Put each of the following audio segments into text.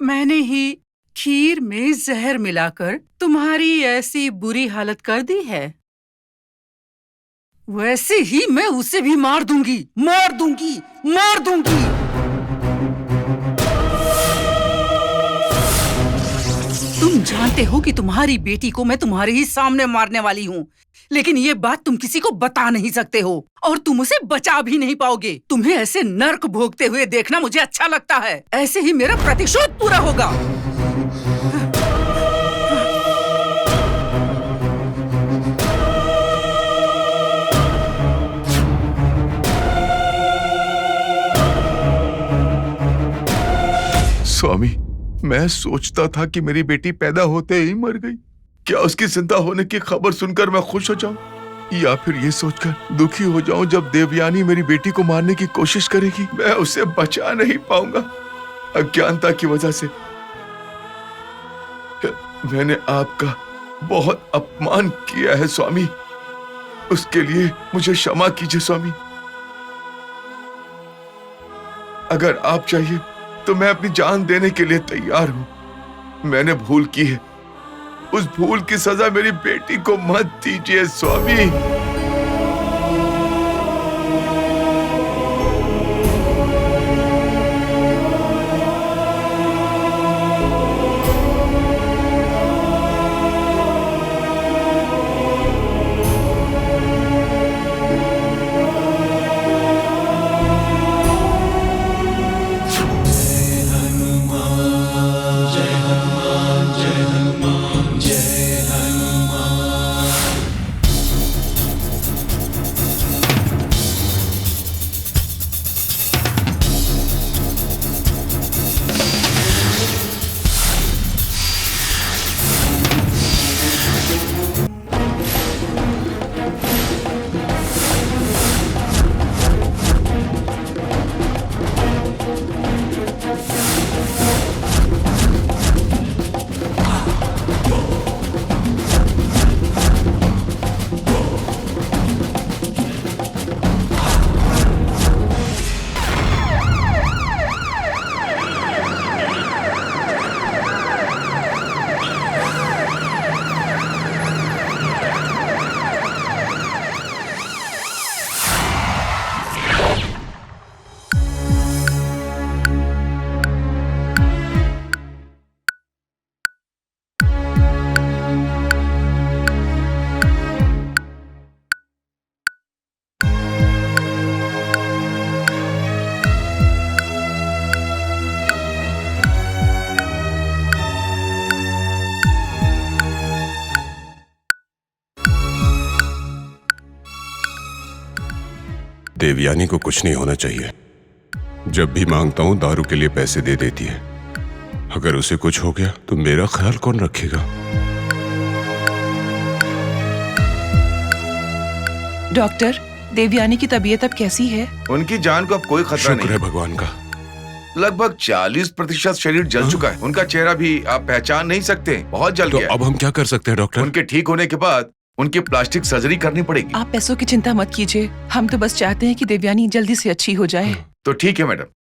मैंने ही खीर में जहर मिलाकर तुम्हारी ऐसी बुरी हालत कर दी है। वैसे ही मैं उसे भी मार दूंगी, मार दूंगी, मार दूंगी। तुम जानते हो कि तुम्हारी बेटी को मैं तुम्हारे ही सामने मारने वाली हूँ, लेकिन ये बात तुम किसी को बता नहीं सकते हो और तुम उसे बचा भी नहीं पाओगे। तुम्हें ऐसे नर्क भोगते हुए देखना मुझे अच्छा लगता है। ऐसे ही मेरा प्रतिशोध पूरा होगा। स्वामी, मैं सोचता था कि मेरी बेटी पैदा होते ही मर गई। क्या उसकी जिंदा होने की खबर सुनकर मैं खुश हो जाऊं, या फिर ये सोचकर दुखी हो जाऊं जब देवयानी मेरी बेटी को मारने की कोशिश करेगी? मैं उसे बचा नहीं पाऊंगा। अज्ञानता की वजह से मैंने आपका बहुत अपमान किया है स्वामी। उसके लिए मुझे क्षमा कीजिए स्वामी। अगर आप चाहिए तो मैं अपनी जान देने के लिए तैयार हूं। मैंने भूल की है, उस भूल की सजा मेरी बेटी को मत दीजिए स्वामी। देवयानी को कुछ नहीं होना चाहिए। जब भी मांगता हूं दारू के लिए पैसे दे देती है। अगर उसे कुछ हो गया तो मेरा ख्याल कौन रखेगा? डॉक्टर, देवयानी की तबीयत अब कैसी है? उनकी जान को अब कोई खतरा नहीं। शुक्र है भगवान का। लगभग 40% शरीर जल चुका है। उनका चेहरा भी आप पहचान नहीं सकते, बहुत जल तो गया। अब हम क्या कर सकते हैं डॉक्टर? उनके ठीक होने के बाद उनकी प्लास्टिक सर्जरी करनी पड़ेगी। आप पैसों की चिंता मत कीजिए, हम तो बस चाहते हैं कि देवयानी जल्दी से अच्छी हो जाए। तो ठीक है मैडम।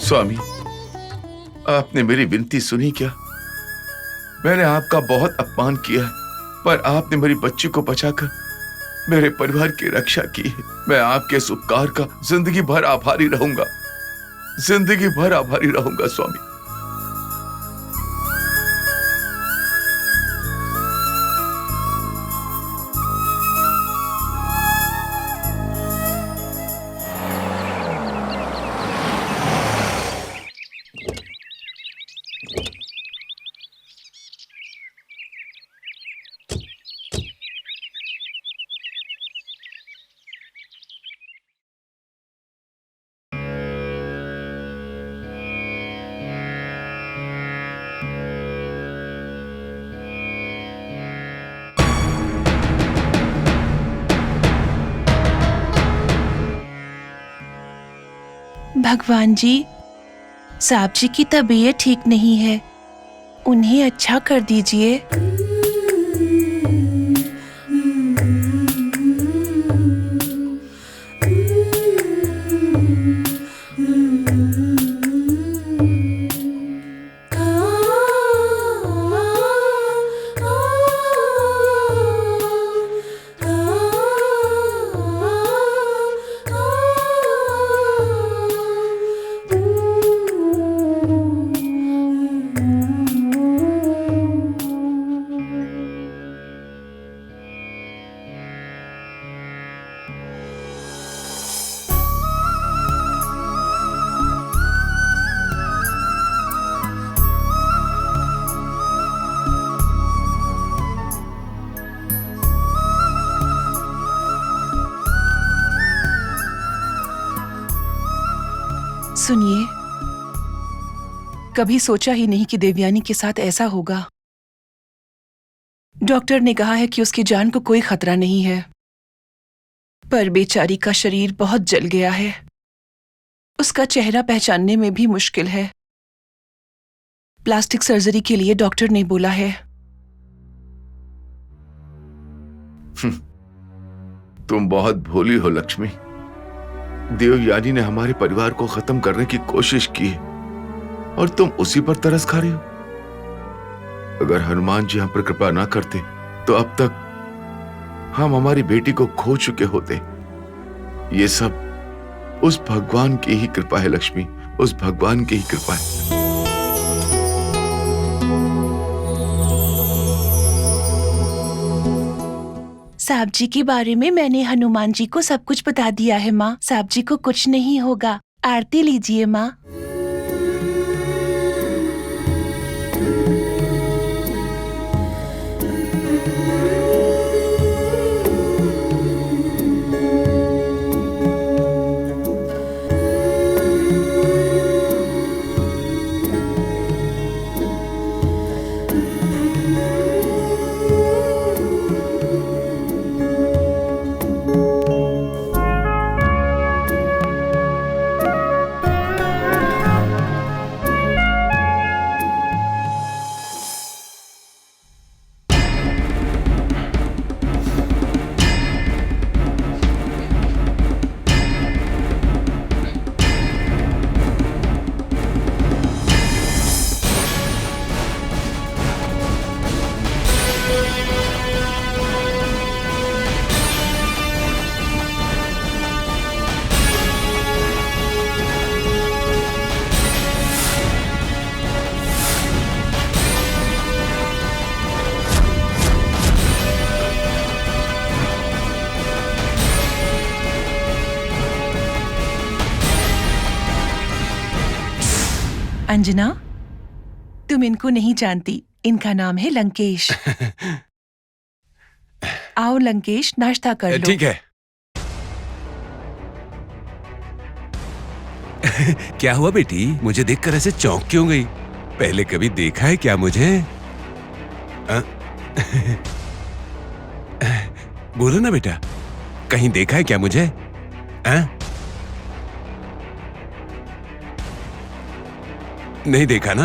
स्वामी, आपने मेरी विनती सुनी क्या? मैंने आपका बहुत अपमान किया है, पर आपने मेरी बच्ची को बचाकर मेरे परिवार की रक्षा की है। मैं आपके इस उपकार का जिंदगी भर आभारी रहूंगा, जिंदगी भर आभारी रहूंगा स्वामी। भगवान जी, साहब जी की तबीयत ठीक नहीं है, उन्हें अच्छा कर दीजिए। सुनिए, कभी सोचा ही नहीं कि देवयानी के साथ ऐसा होगा। डॉक्टर ने कहा है कि उसकी जान को कोई खतरा नहीं है, पर बेचारी का शरीर बहुत जल गया है। उसका चेहरा पहचानने में भी मुश्किल है। प्लास्टिक सर्जरी के लिए डॉक्टर ने बोला है। तुम बहुत भोली हो लक्ष्मी। देवयानी ने हमारे परिवार को खत्म करने की कोशिश की है और तुम उसी पर तरस खा रही हो। अगर हनुमान जी हम पर कृपा ना करते तो अब तक हम हमारी बेटी को खो चुके होते। ये सब उस भगवान की ही कृपा है लक्ष्मी, उस भगवान की ही कृपा है। साहब जी के बारे में मैंने हनुमान जी को सब कुछ बता दिया है माँ। साहब जी को कुछ नहीं होगा। आरती लीजिए माँ। अंजना, तुम इनको नहीं जानती। इनका नाम है लंकेश। आओ लंकेश, नाश्ता कर लो। ठीक है। क्या हुआ बेटी, मुझे देखकर ऐसे चौंक क्यों गई? पहले कभी देखा है क्या मुझे? बोलो ना बेटा, कहीं देखा है क्या मुझे? नहीं देखा ना?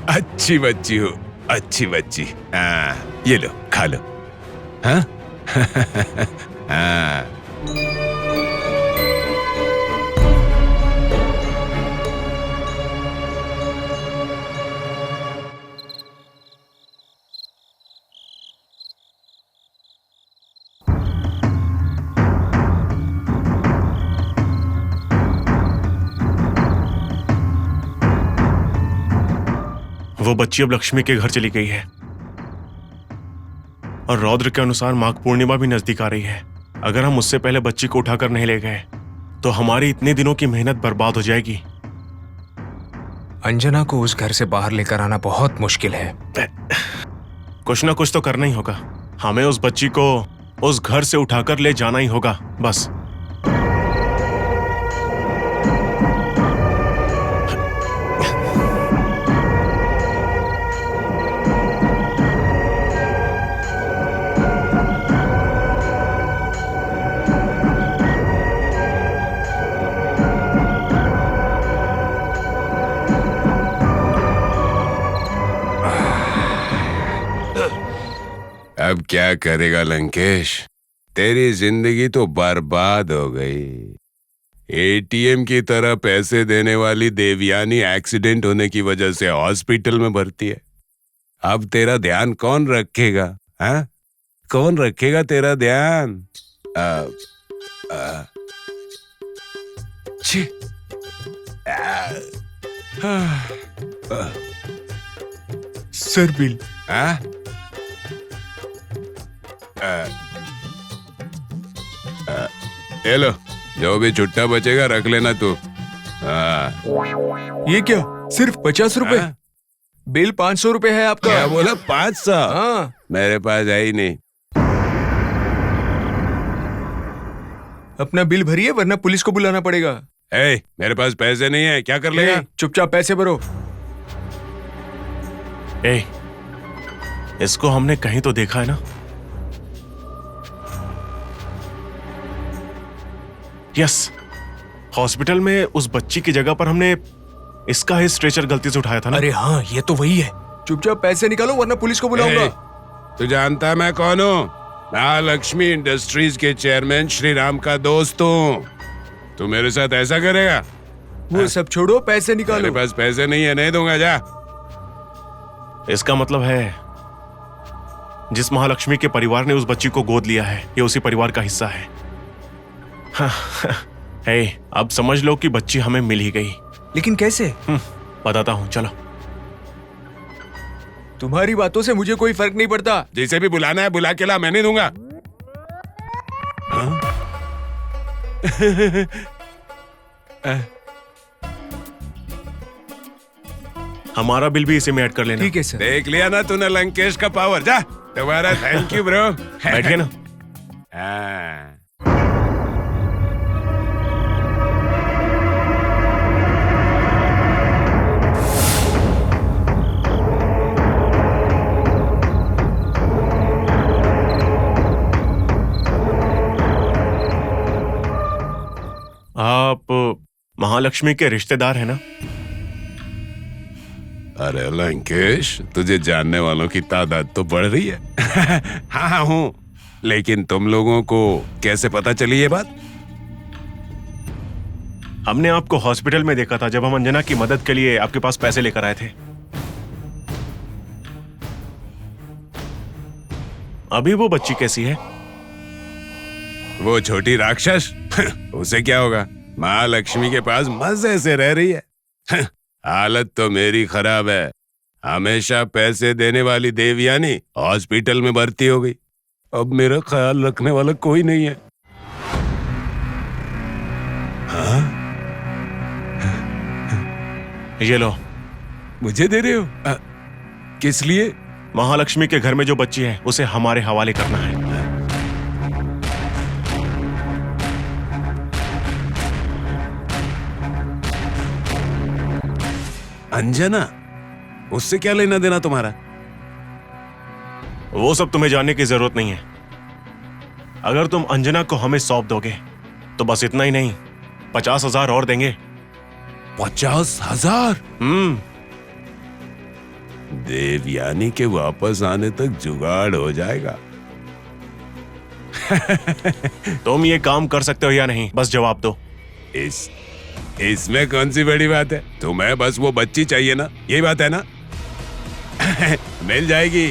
अच्छी बच्ची हो, अच्छी बच्ची। ये लो, खा लो। हाँ? हाँ। वो बच्ची अब लक्ष्मी के घर चली गई है और रौद्र के अनुसार माघ पूर्णिमा भी नजदीक आ रही है। अगर हम उससे पहले बच्ची को उठाकर नहीं ले गए तो हमारी इतने दिनों की मेहनत बर्बाद हो जाएगी। अंजना को उस घर से बाहर लेकर आना बहुत मुश्किल है। कुछ ना कुछ तो करना ही होगा। हमें उस बच्ची को उस घर से उठाकर ले जाना ही होगा बस। अब क्या करेगा लंकेश, तेरी जिंदगी तो बर्बाद हो गई। एटीएम की तरह पैसे देने वाली देवयानी एक्सीडेंट होने की वजह से हॉस्पिटल में भर्ती है। अब तेरा ध्यान कौन रखेगा? हाँ, कौन रखेगा तेरा ध्यान? छी। Sir bill. हाँ? ये लो, जो भी छुट्टा बचेगा रख लेना तू। ये क्या, सिर्फ 50 रुपए? हाँ? बिल 500 रुपए है आपका। क्या बोला? 500? हाँ। मेरे पास है ही नहीं। अपना बिल भरिए वरना पुलिस को बुलाना पड़ेगा। मेरे पास पैसे नहीं है, क्या कर लेगा? चुपचाप पैसे भरो। इसको हमने कहीं तो देखा है ना? यस, हॉस्पिटल में उस बच्ची की जगह पर हमने इसका ही स्ट्रेचर गलती से उठाया था ना? अरे हाँ, ये तो वही है। चुपचाप पैसे निकालो वरना पुलिस को बुलाऊंगा। तू जानता है मैं कौन हूँ? महालक्ष्मी इंडस्ट्रीज के चेयरमैन श्री राम का दोस्त हूँ। तू मेरे साथ ऐसा करेगा? वो सब छोड़ो, पैसे निकालो। मेरे पास पैसे नहीं है, नहीं दूंगा, जा। इसका मतलब है जिस महालक्ष्मी के परिवार ने उस बच्ची को गोद लिया है, ये उसी परिवार का हिस्सा है। अब समझ लो कि बच्ची हमें मिल ही गई। लेकिन कैसे? बताता हूँ, चलो। तुम्हारी बातों से मुझे कोई फर्क नहीं पड़ता। जिसे भी बुलाना है बुला के ला, मैं नहीं दूंगा। हमारा बिल भी इसे में ऐड कर लेना। ठीक है सर। देख लिया ना तूने लंकेश का पावर। जा, तुम्हारा थैंक यू ब्रो। बैठ गए ना? हाँ। आप महालक्ष्मी के रिश्तेदार हैं ना? अरे लंकेश, तुझे जानने वालों की तादाद तो बढ़ रही है। हाँ हूँ, लेकिन तुम लोगों को कैसे पता चली ये बात? हमने आपको हॉस्पिटल में देखा था जब हम अंजना की मदद के लिए आपके पास पैसे लेकर आए थे। अभी वो बच्ची कैसी है? वो छोटी राक्षस, उसे क्या होगा? महालक्ष्मी के पास मजे से रह रही है। हालत तो मेरी खराब है। हमेशा पैसे देने वाली देवयानी हॉस्पिटल में भर्ती हो गई। अब मेरा ख्याल रखने वाला कोई नहीं है। हाँ? ये लो। मुझे दे रहे हो? किस लिए? महालक्ष्मी के घर में जो बच्ची है उसे हमारे हवाले करना है। अंजना, उससे क्या लेना देना तुम्हारा? वो सब तुम्हें जानने की जरूरत नहीं है। अगर तुम अंजना को हमें सौंप दोगे तो बस इतना ही नहीं, 50,000 और देंगे। 50,000? देवयानी के वापस आने तक जुगाड़ हो जाएगा। तुम ये काम कर सकते हो या नहीं, बस जवाब दो। इसमें कौन सी बड़ी बात है? तुम्हें बस वो बच्ची चाहिए ना, यही बात है ना? मिल जाएगी।